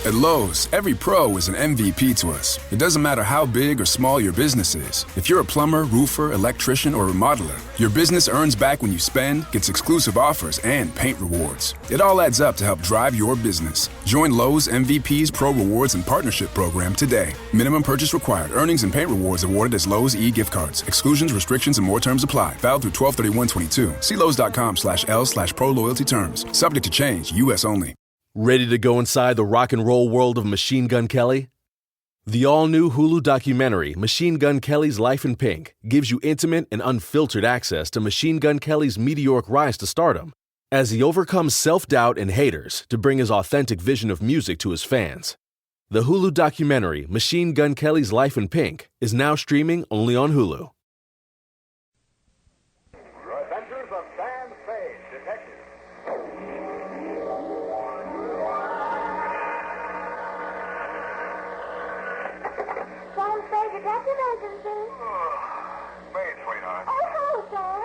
At Lowe's, every pro is an MVP to us. It doesn't matter how big or small your business is. If you're a plumber, roofer, electrician, or remodeler, your business earns back when you spend, gets exclusive offers, and paint rewards. It all adds up to help drive your business. Join Lowe's MVP's Pro Rewards and Partnership Program today. Minimum purchase required. Earnings and paint rewards awarded as Lowe's e-gift cards. Exclusions, restrictions, and more terms apply. Valid through 12/31/22. See Lowes.com/L/pro loyalty terms. Subject to change. U.S. only. Ready to go inside the rock and roll world of Machine Gun Kelly? The all-new Hulu documentary, Machine Gun Kelly's Life in Pink, gives you intimate and unfiltered access to Machine Gun Kelly's meteoric rise to stardom as he overcomes self-doubt and haters to bring his authentic vision of music to his fans. The Hulu documentary, Machine Gun Kelly's Life in Pink, is now streaming only on Hulu. Adventures of Sam Spade, Detective. Sam Spade Detective Agency. Spade, sweetheart. Oh, hello, Sam.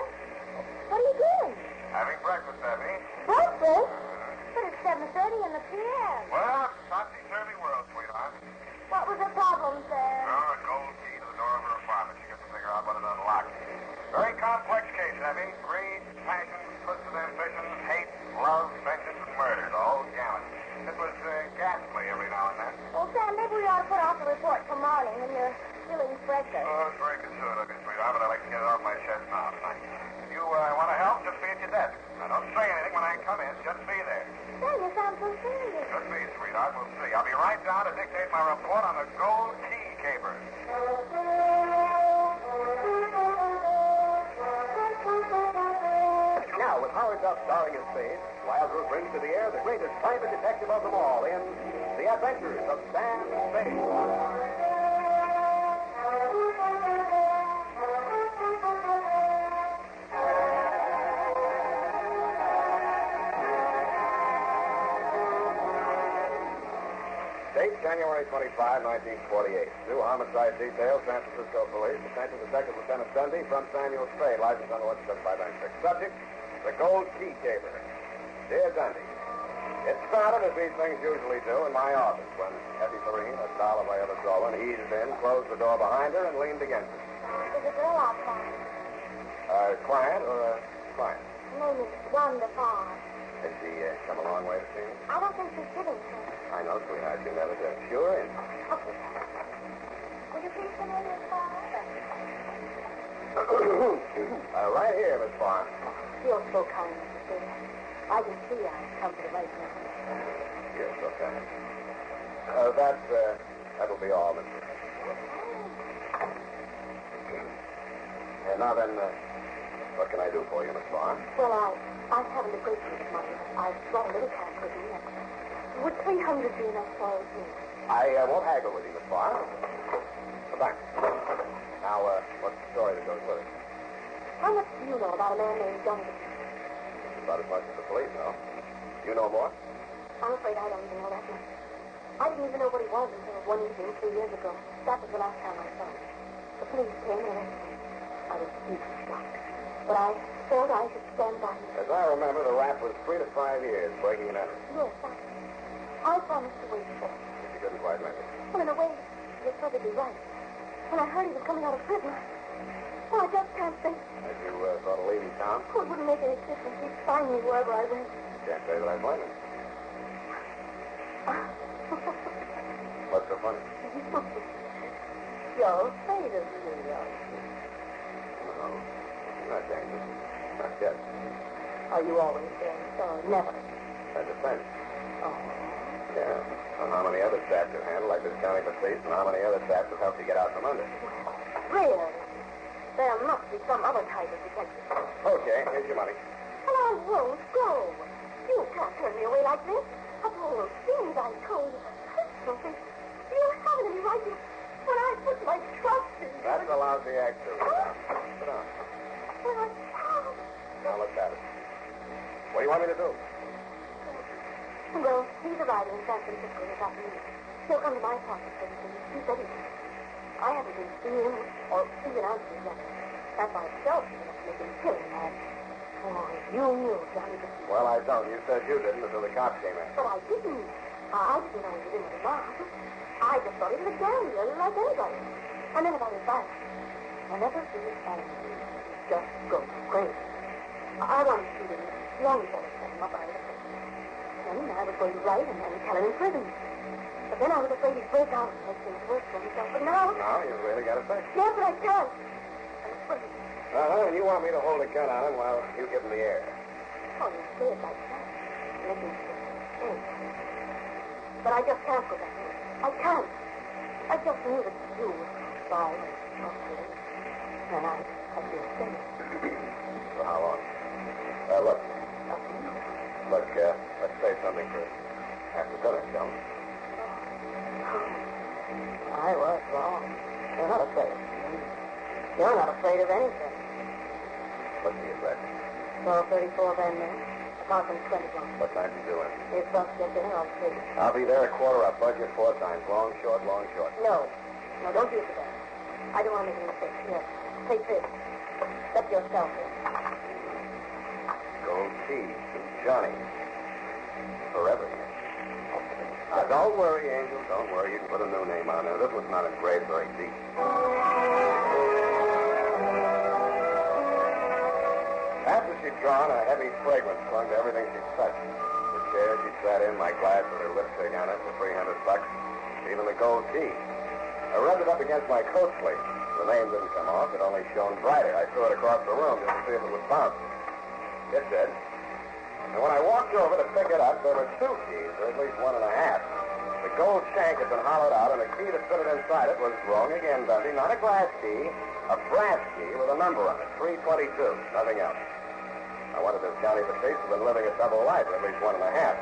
What are you doing? Having breakfast, Effie. Breakfast? But it's 7:30 in the p.m. Well, it's a topsy-turvy world, sweetheart. What was the problem, Sam? A gold key to the door of her apartment. She couldn't figure out what it unlocked. Very complex case, Effie. Greed, passion, twisted ambition, hate, love, vengeance, and murders, all gamut. It was ghastly every now and then. Well, Sam, maybe we ought to put off the report for morning when you're feeling fresher. Oh, it's very considerate of you, sweetheart, but I'd like to get it off my chest now tonight. If you want to help, just be at your desk. Now, don't say anything when I come in. Just be there. Sam, you sound so serious. Could be, sweetheart. We'll see. I'll be right down to dictate my report on the gold key caper. Now, with Howard Duff starring in Spade, Wildwood brings to the air the greatest private detective of them all in The Adventures of Sam Spade. Date January 25, 1948. New homicide detail, San Francisco Police. Attention to Second Lieutenant Dunne from Samuel Spade, license on the 17596. Subject, the gold key caper. Dear Dunne, it started, as these things usually do, in my office when Effie, a doll of my other drawer, eased in, closed the door behind her, and leaned against it. There's a girl outside. A client or a client? Her name is Wanda Farr. Has she come a long way to see me? I don't think she's sitting here. I know, sweetheart, you never do. Sure is. Okay. Will you please come in, Miss Farr? Right here, Miss Farr. You're so kind, Mr. Spade. I can see I've come to the right place. Yes, okay. That'll be all, Miss Farr. And now then, what can I do for you, Miss Farr? Well, I haven't a great deal of money. I've brought a little cash with me. Would 300 be enough for me? I won't haggle with you, Miss Farr. Well, thanks. Now, what's the story that goes with it? How much do you know about a man named Dunne? About as much as the police know. You know more? I'm afraid I don't even know that much. I didn't even know what he was until one evening 3 years ago. That was the last time I saw him. The police came and arrested me. I was deeply shocked. But I felt I should stand by him. As I remember, the rap was 3 to 5 years breaking and entering. Yes, I promised to wait for him. But you couldn't quite make it. Well, in a way, you're perfectly right. When I heard he was coming out of prison, I just can't think. Had you thought of leaving town? Oh, it wouldn't make any difference. He'd find me wherever I went. Can't say that I blame him. What's so funny? You're afraid of me, No, not dangerous. Not yet. Are you always there? Or never? That depends. Oh. Yeah. On how many other staffs you handle, like this county police, and how many other staffs have helped you get out from under. Really? There must be some other type of detective. Okay, here's your money. Well, I won't go. You can't turn me away like this. Of all those things I told you. Something. You haven't any right to... When I put my trust in you... That's a lousy act, too. Sit down. Well, I can't. Now, let's have it. What do you want me to do? Well, he's arriving in San Francisco this afternoon. He'll come to my apartment pretty soon. He said he would. I haven't been seeing him or even answering his letter. That by itself is enough to make him killing mad. Oh, you knew, Johnny. Well, I don't. You said you didn't until the cops came in. But I didn't. I didn't know he was in the mob. I just thought he was a gambler like anybody. And then about his violence. Whenever he is angry, he just goes crazy. I wanted to shoot him long before I set him up. Then I was going to write and then tell him in prison. But then I was afraid he'd break out and make things worse for himself. But now... Now you really got it fixed. Yes, but I can't. I'm afraid. And you want me to hold a gun on him while you give him the air. Oh, you say it like that. Making me feel safe. But I just can't go back there. I can't. I just knew that you would try and talk to him. And I'd feel safe. For how long? Look. Look, let's say something first. After dinner, shall we? I was wrong. You're not afraid. You're not afraid of anything. What's the address? 1234 Van Ness. Apartment 21. What time you doing? If bus gets in, I'll see. I'll be there at quarter. I'll buzz you 4 times. Long, short, long, short. No. No, don't use that. I don't want to make a mistake. Here. Take this. Set yourself in. Gold key to Johnny. Forever. Now, don't worry, Angel. Don't worry. You can put a new name on there. This one's not engraved very deep. After she'd drawn, a heavy fragrance clung to everything she touched. The chair she sat in, my glass with her lipstick on it for $300, even the gold key. I rubbed it up against my coat sleeve. The name didn't come off. It only shone brighter. I threw it across the room just to see if it would bounce. It did. And when I walked over to pick it up, there were 2 keys, or at least 1 1/2. The gold shank had been hollowed out, and the key that fitted inside it was wrong again, Dundee. Not a glass key, a brass key with a number on it, 322, nothing else. I wondered if Johnny Batiste had been living a double life, or at least 1 1/2.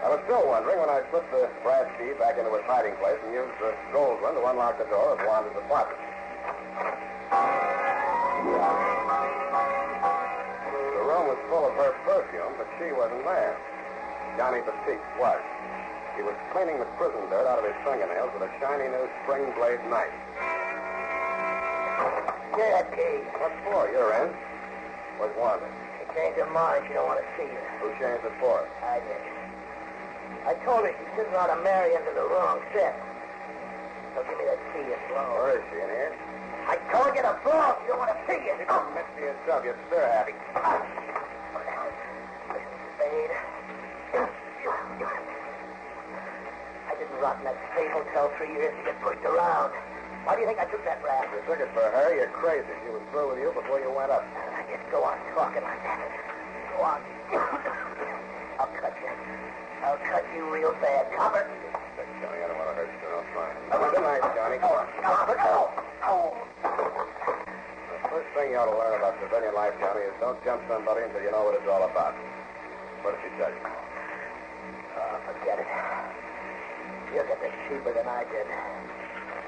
I was still wondering when I slipped the brass key back into its hiding place and used the gold one to unlock the door of Wanda's apartment. The room was full of her perfume, but she wasn't there. Johnny Batiste was. He was cleaning the prison dirt out of his fingernails with a shiny new spring blade knife. Get that key. What for? You're in. Where's Wanda? She changed her mind. She don't want to see you. Who changed it for her? I did. I told her she shouldn't ought to marry into the wrong set. So give me that key and blow. Where is she, in here? I told you to blow. You don't want to see it. You don't mix me yourself. You're stir happy. Listen, Spade. I didn't rot in that state hotel 3 years to get pushed around. Why do you think I took that rap? You took it for her. You're crazy. She was through with you before you went up. I just go on talking like that. Go on. I'll cut you. I'll cut you real bad. Copper. Sick, Johnny. I don't want to hurt you. Don't try. Good night, Johnny. Come on. Copper, no. Oh. The first thing you ought to learn about civilian life, Johnny, is don't jump somebody until you know what it's all about. What did she tell you? Oh, forget it. You'll get this cheaper than I did.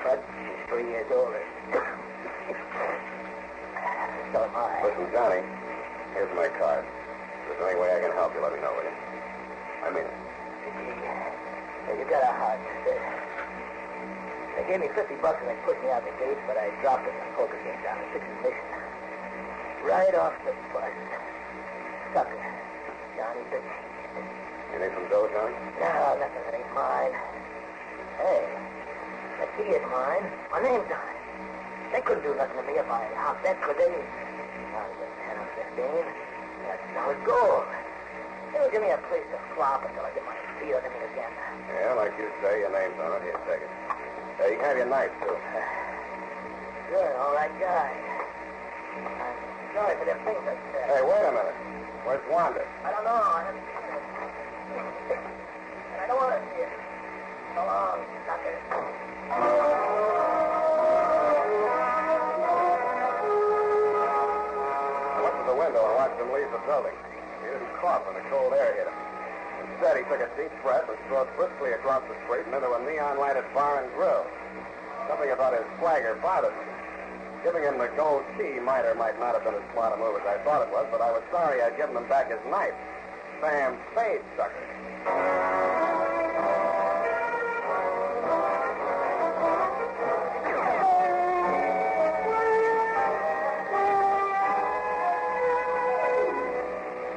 But she's 3 years older. So am I. Listen, Johnny, here's my card. If there's any way I can help you, let me know, will you? I mean it. Hey, you got a heart. They gave me $50 and they pushed me out the gates, but I dropped it in the poker game down at 6th Mission. Right off the bus. Sucker. Johnny Batiste. You need some dough, Johnny? No, nothing that ain't mine. Hey, the key is mine. My name's on it. They couldn't do nothing to me if I hopped that, could they? Not even 10 or 15. That's solid gold. They would give me a place to flop until I get my feet under me again. Yeah, like you say, your name's on it. Here, take it. You can have your knife, too. Good, all right, guy. I'm sorry for them things I said. Hey, wait a minute. Where's Wanda? I don't know. I haven't seen her. And I don't want to see her. So long, sucker. I went to the window and watched him leave the building. He didn't cough when the cold air hit him. Instead, he took a deep breath and strode briskly across the street and into a neon-lighted bar and grill. Something about his swagger bothered me. Giving him the gold key might or might not have been as smart a move as I thought it was, but I was sorry I'd given him back his knife. Sam Spade, sucker.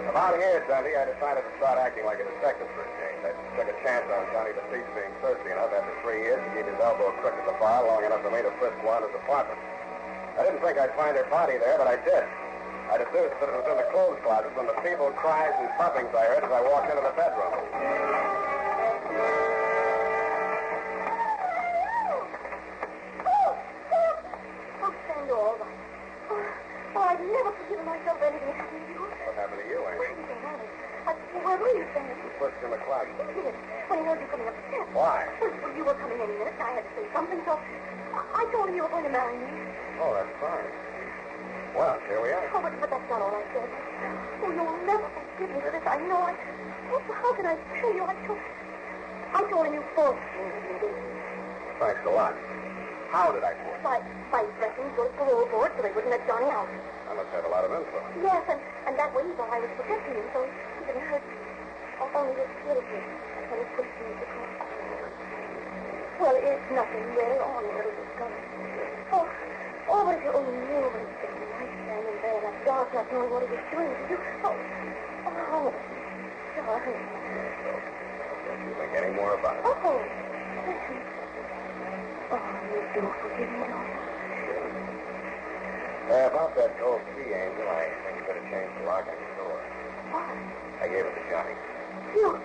About here, Dundee, I decided to start acting like a detective for a change. I took a chance on Johnny Batiste being thirsty enough after 3 years to keep his elbow crooked at the bar long enough for me to frisk Wanda's apartment. I didn't think I'd find her body there, but I did. I deduced that it was in the clothes closet from the feeble cries and thumpings I heard as I walked into the bedroom. All right. Oh, I've never forgiven myself for anything happened to you. What happened to you, Amy? Where did you go? Where were you, Sam? You pushed in the closet. He did. When he heard you coming up the steps. Why? Well, you were coming any minute, and I had to say something, so I told him you were going to marry me. Oh, that's fine. Well, here we are. Oh, but that's not all I said. Oh, you'll never forgive me for this. I know I... Oh, how can I tell you? I told him you forced me to do this. Thanks a lot. How did I force? By threatening to go to parole board so they wouldn't let Johnny out. I must have a lot of influence. Yes, and that way he thought I was protecting him, so he didn't hurt me. Only was scared of me. That's when he pushed me to cross. Well, it's nothing. We're all a little discovered. Oh, but if you only knew what it's been like standing there in that dark, not knowing what he was doing to you. Oh, darling. Don't you think any more about it? Oh, listen. Oh, you do forgive me, don't you? About that gold key, Angel, I think you better change the lock on your door. What? I gave it to Johnny. You?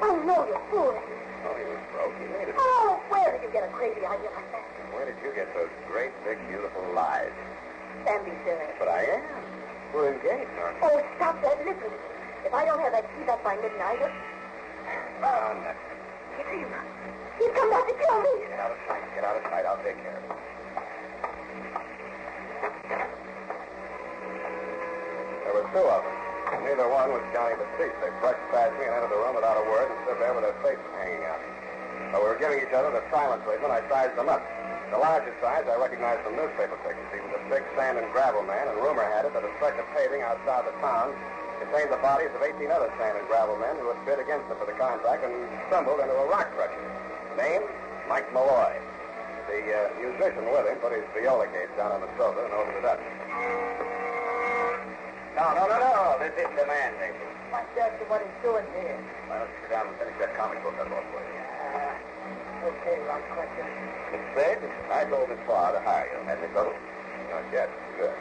Oh, no, you fool. Oh, he was broke. He made it. Oh, where did you get a crazy idea like that? Where did you get those great, big, beautiful lies? Sam, be serious. But I am. We're engaged, aren't we? Oh, stop that. Listen. If I don't have that key back by midnight, it's him. He's come back to kill me. Get out of sight. Get out of sight. I'll take care of it. There were two of them. Neither one was Johnny Batiste. They brushed past me and entered the room without a word and stood there with their faces hanging out. But we were giving each other the silent treatment. I sized them up. The larger size I recognized from newspaper pictures. He was a big sand and gravel man, and rumor had it that a stretch of paving outside the town contained the bodies of 18 other sand and gravel men who had bid against him for the contract and stumbled into a rock crusher. Name? Mike Malloy. The musician with him put his viola case down on the sofa and opened it up. No. This is the man, Nathan. What's that to what he's doing here? Why don't you sit down and finish that comic book I bought for you? Okay, Rock Question. Mr. Spade, I told Miss Farr to hire you. Had any trouble? Not yet. Good.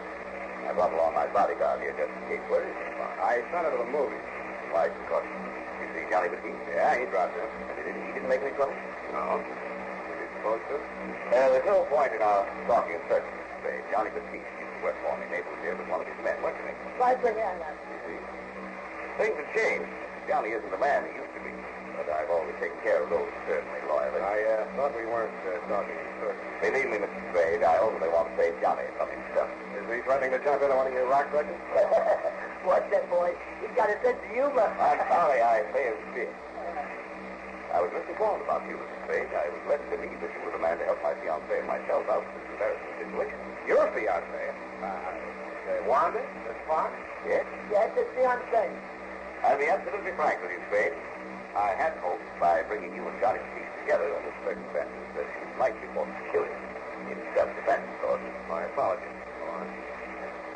I brought along my bodyguard here just in case. Where is Miss Farr? I sent her to the movies. Why, because you see Johnny Batiste? Yeah, he dropped in. And he didn't make any trouble? No. Was he supposed to? There's no point in our talking in circles, Mr. Spade. Johnny Batiste used to work for me. Naples here was one of his men, wasn't he? Right for him. You see? Things have changed. Johnny isn't the man he used to be. But I've always taken care of those certainly loyally. I thought we weren't talking in circles. Believe me, Mr. Spade, I only want to save Johnny from himself. Is he threatening to jump into one of your rock crutches? What's that, boy? He's got a sense of humor. I'm sorry I failed to see it. I was misinformed about you, Mr. Spade. I was led to believe that you were the man to help my fiancée and myself out of this embarrassing situation. Your fiancée? Wanda? Miss Fox? Yes? Yes, it's fiancé. I'll be absolutely frank with you, Spade. I had hoped by bringing you and Johnny Batiste together under circumstances that she might be forced to kill him. In self-defense, of course. My apologies. Go on.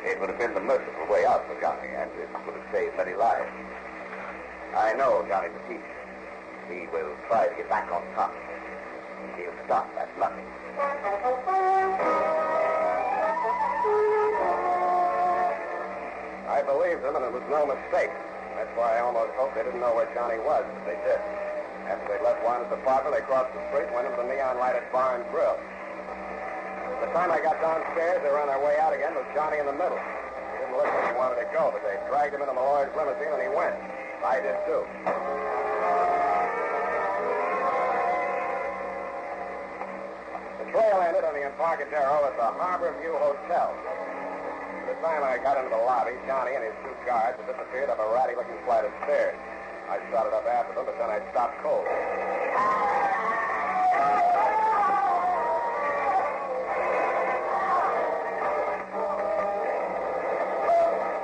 It would have been the merciful way out for Johnny, and it would have saved many lives. I know Johnny Batiste. He will try to get back on top. He'll stop at nothing. I believed them, and it was no mistake. That's why I almost hoped they didn't know where Johnny was, but they did. After they left Wanda's apartment, they crossed the street and went into the neon-lighted bar and grill. By the time I got downstairs, they were on their way out again with Johnny in the middle. He didn't look like he wanted to go, but they dragged him into Malloy's limousine, and he went. I did, too. The trail ended on the Embarcadero at the Harbor View Hotel. By the time I got into the lobby, Johnny and his two guards had disappeared up a ratty-looking flight of stairs. I started up after them, but then I stopped cold.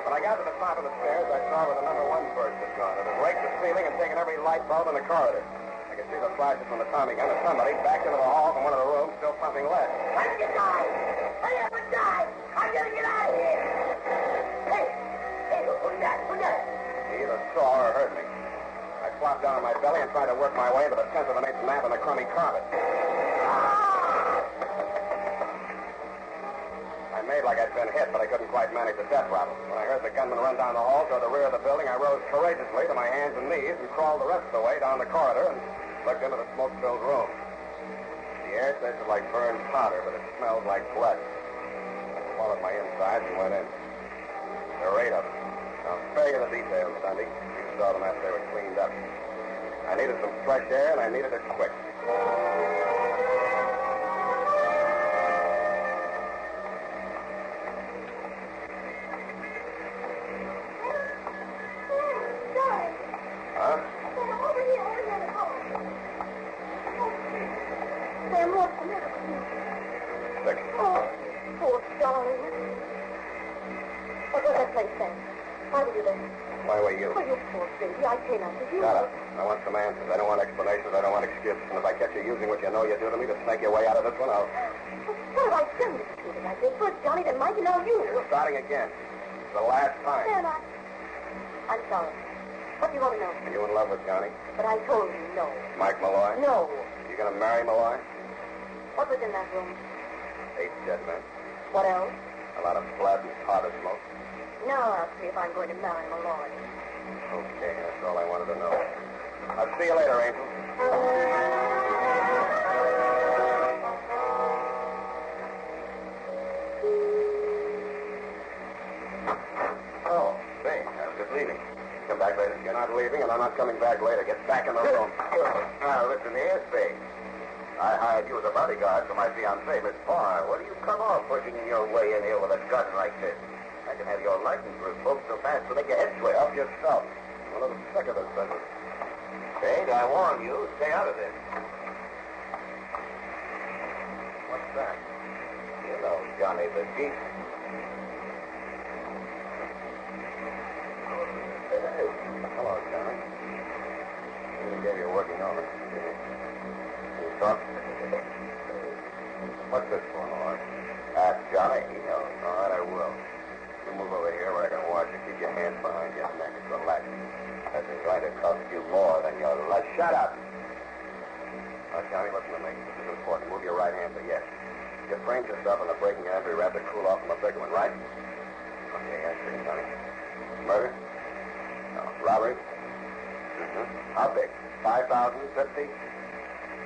When I got to the top of the stairs, I saw where the number one burst had gone. It had raked the ceiling and taken every light bulb in the corridor. I could see the flashes from the Tommy gun, and somebody backed into the hall from one of the rooms, still pumping lead. I'm gonna die! Hurry up and die! I'm gonna get out of here! Hey, who's that? He either saw or heard me. I flopped down on my belly and tried to work my way into the 10th of an inch nap in the crummy carpet. I made like I'd been hit, but I couldn't quite manage the death rattle. When I heard the gunman run down the hall toward the rear of the building, I rose courageously to my hands and knees and crawled the rest of the way down the corridor and looked into the smoke-filled room. The air tasted like burned powder, but it smelled like blood. I swallowed my insides and went in. There were 8 of them. I'll spare you the details, Dundee. You saw them after they were cleaned up. I needed some fresh air, and I needed it quick. Huh? Sam, over here in the hall. Sam, what's the matter with you? Sick? Oh, poor darling. What was that place, Sam? Why were you there? Why were you? Oh, you poor baby. I came after you. Shut up. I want some answers. I don't want explanations. I don't want excuses. And if I catch you using what you know you do to me to snake your way out of this one, I'll... What have I done to you that I did? First Johnny, then Mike, and now you. You're starting again. It's the last time. Sam, I'm sorry. What do you want to know? Are you in love with Johnny? But I told you no. Mike Malloy? No. You gonna marry Malloy? What was in that room? 8 dead men. What else? A lot of blood and powder smoke. Now I'll see if I'm going to marry Malloy. Okay, that's all I wanted to know. I'll see you later, Angel. Oh, say, I was just leaving. Come back later. You're not leaving, and I'm not coming back later. Get back in the room. Now, listen here, Spade. I hired you as a bodyguard for my fiancée, Miss Parr. What do you come off pushing your way in here with a gun like this? I can have your license revoked so fast to make your head swim. Help yourself. I'm a little sick of this business. Spade, I warn you, stay out of this. What's that? You know Johnny the Chief. Hello, Johnny. I gave you a working over. Can you talk? What's this for, Malloy? Ask Johnny, he knows. All right, I will. You move over here where I can watch you. Keep your hands behind your neck. Relax. This is going to cost you more than your life. Shut up. Johnny, listen to me. This is important. Move your right hand to yes. You framed yourself in the breaking and entry wrap to cool off from a bigger one, right? Okay, I see, Johnny. Murder? No. Robbery? Mm-hmm. How big? 5,000, 50?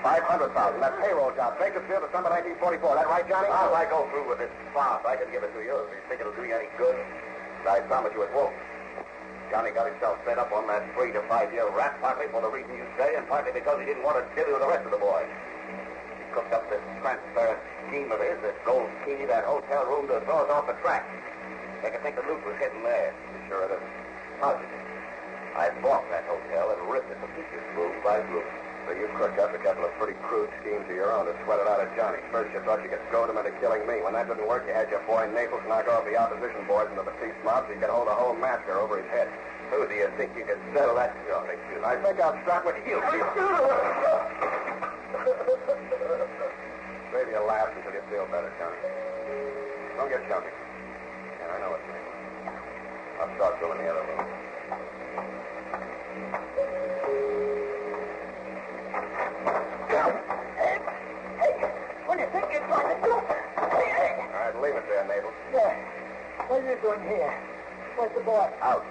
500,000. That payroll job. Bakersfield, December 1944. That right, Johnny? Now, if I go through with this farce, I can give it to you. If you think it'll do you any good, I promise you it won't. Johnny got himself set up on that 3 to 5 year rap, partly for the reason you say, and partly because he didn't want to dilly with the rest of the boys. He cooked up this transparent scheme of his, this gold key, that hotel room to throw us off the track. They could think the loot was hidden there. You sure it is? Positive. I bought that hotel and ripped it to pieces, room by room. So you cooked up a couple of pretty crude schemes of your own to sweat it out of Johnny. First, you thought you could goad him into killing me. When that didn't work, you had your boy Naples knock off the opposition boys into the peace mob so you could hold a whole massacre over his head. Who do you think you can settle that? Oh, excuse me. I think I'll start with you. Maybe you'll laugh until you feel better, Johnny. Don't get chummy. Yeah, I know it's me. I'll talk to him in the other room. What do you think you're trying to do? Hey. All right, leave it there, Naples. Yeah. What are you doing here? Where's the boy? Out.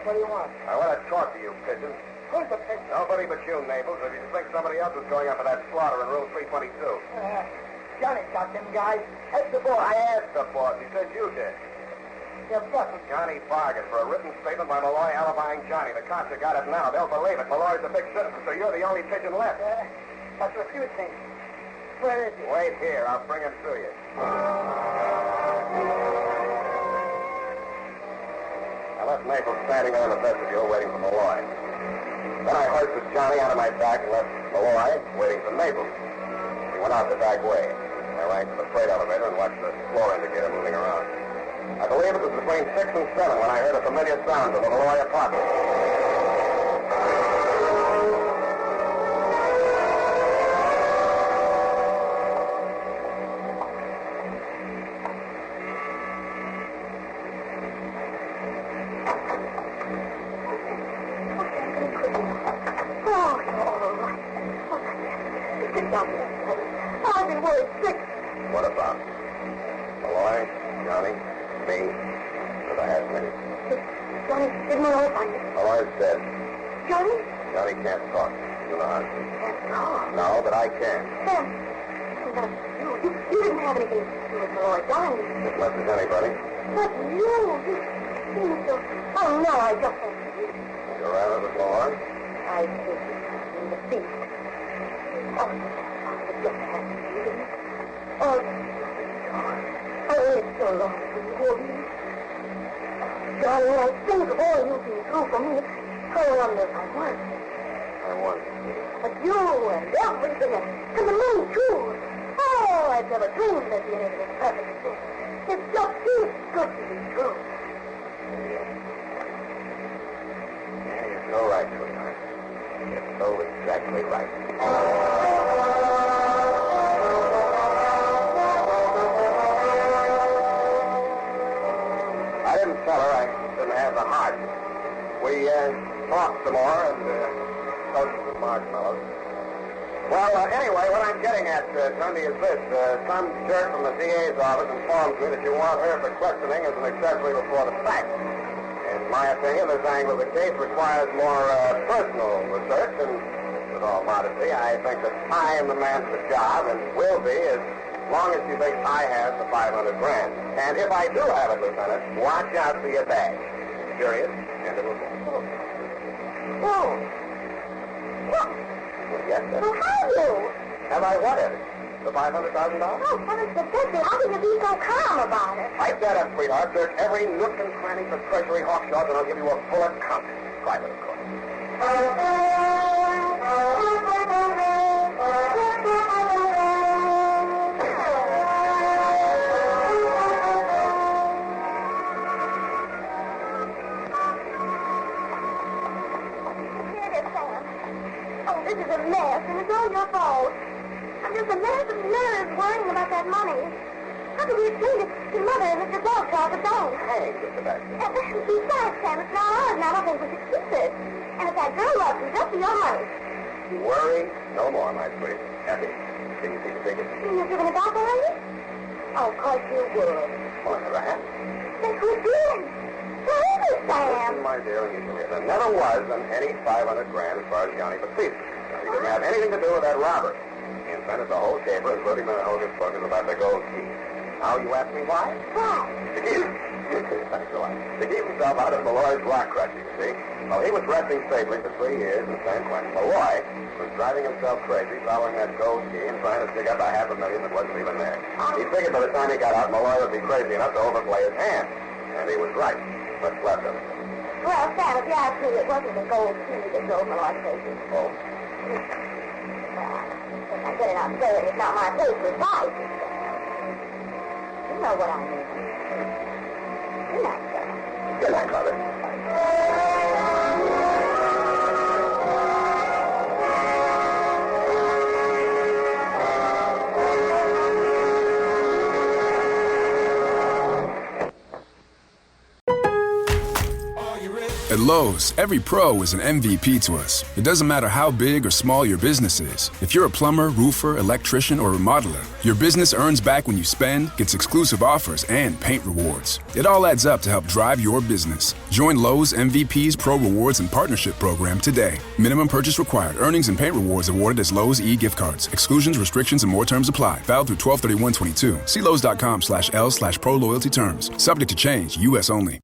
What do you want? I want to talk to you, pigeon. Who's the pig? Nobody but you, Naples. If you think somebody else was going up for that slaughter in room 322. Johnny got them guys. That's the boy. I asked the boss. He said you did. You're bluffing. Johnny bargained for a written statement by Malloy alibying Johnny. The cops have got it now. They'll believe it. Malloy's a big citizen, so you're the only pigeon left. That's what you think. Where is he? Wait here. I'll bring him to you. I left Naples standing there in the vestibule waiting for Malloy. Then I hoisted Johnny out of my back and left Malloy waiting for Naples. He went out the back way. I ran to the freight elevator and watched the floor indicator moving around. I believe it was between 6 and 7 when I heard a familiar sound from the Malloy apartment. down to that place. I've been worried sick. What about? Malloy, Johnny, me, or the hat-man? Johnny, did Malloy find it? Malloy's dead. Johnny? Johnny can't talk. You know how to. Can't talk. No, but I can. Sam, you didn't have anything to do with Malloy dying. As much as anybody. But you seem so... Oh, no, I just can't believe it. You're rather with Malloy? I hate you, the beast. Oh, I just can't believe it. Oh, I waited so long for you, Gordon. Johnny, when I think of all you've been through for me, I wonder if I was. I won. But you and everything, and the moon, too. Oh, I've never dreamed there'd be anything as perfect as this. It just feels good to be true. Yeah, you're so right, sweetheart. You're so exactly right. I didn't tell her I didn't have the heart. We talked some more and toasted some marshmallows. Well, anyway, what I'm getting at, Tony, is this. Some jerk from the DA's office informs me that you want her for questioning as an accessory before the fact. In my opinion, this angle of the case requires more personal research, and with all modesty, I think that I am the man for the job and will be as long as you think I have the $500,000. And if I do have it, Lieutenant, watch out for your bag. Curious? And it will go. Oh. What? Well, yes, sir. Well, have you? Have I what, Eddie? The $500,000? Oh, heavens to Betsy, how can you be so calm about it? I said it, sweetheart. Search every nook and cranny for Treasury Hawkshaws, and I'll give you a full account. Private, of course. Here it is, Sam. Oh, this is a mess, and it's all your fault. I'm just a mess of nerves worrying about that money. How can we explain it to Mother and Mr. Bogart at the bank? Hey, Mr. Baxter. Besides, Sam, it's not ours, and I don't think we should keep it. And if that girl loves you, just for your money. Worry no more, my sweet. Effie, can you see the ticket? You've given it back already? Oh, of course you would. Well, I never have. Then who did? Where is it, Sam? Listen, my dear, and you can hear. There never was any $500,000 as far as Johnny Batiste. He didn't have anything to do with that robbery. He invented the whole caper, including the hocus pocus about the gold key. Now you ask me why? Why? To keep himself out of Malloy's rock crushing, you see. Well, he was resting safely for 3 years in San Quentin. Malloy was driving himself crazy, following that gold key and trying to dig up $500,000 that wasn't even there. He figured by the time he got out, Malloy would be crazy enough to overplay his hand. And he was right. What's left of it? Well, Sam, if you ask me, it wasn't the gold key that drove Malloy crazy. Oh. Well, I better not say it. It's not my place to advise you. You know what I mean. Good night, sir. Good night, Mother. At Lowe's, every pro is an MVP to us. It doesn't matter how big or small your business is. If you're a plumber, roofer, electrician, or remodeler, your business earns back when you spend, gets exclusive offers, and paint rewards. It all adds up to help drive your business. Join Lowe's MVP's Pro Rewards and Partnership Program today. Minimum purchase required. Earnings and paint rewards awarded as Lowe's e-gift cards. Exclusions, restrictions, and more terms apply. Valid through 12/31/22. See Lowe's.com/L/Pro Loyalty Terms. Subject to change. U.S. only.